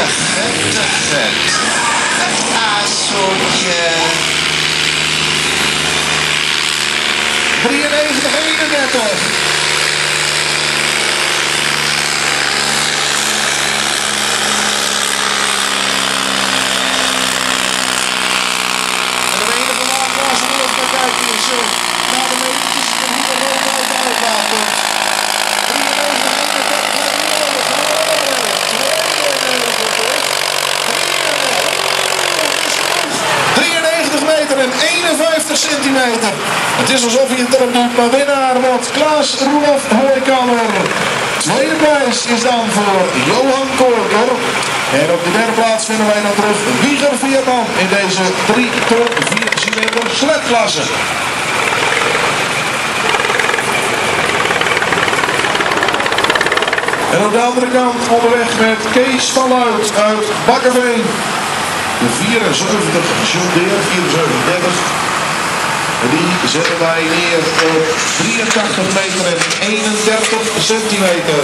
vet. Het aassoortje. 93-31. Naar de metertjes en hier rood uit de uitwater. 93 meter en 51 centimeter. Het is alsof hij het erop doet, maar winnaar wordt Klaas Roelof Hooikammer. Tweede prijs is dan voor Johan Korker. En op de derde plaats vinden wij dan terug Wieger Veerman in deze 3 ton 4 cilinder sledklasse. En op de andere kant onderweg met Kees van Luit uit Bakkeveen. De 74 John Deere 7430. En die zetten wij neer op 83 meter en 31 centimeter.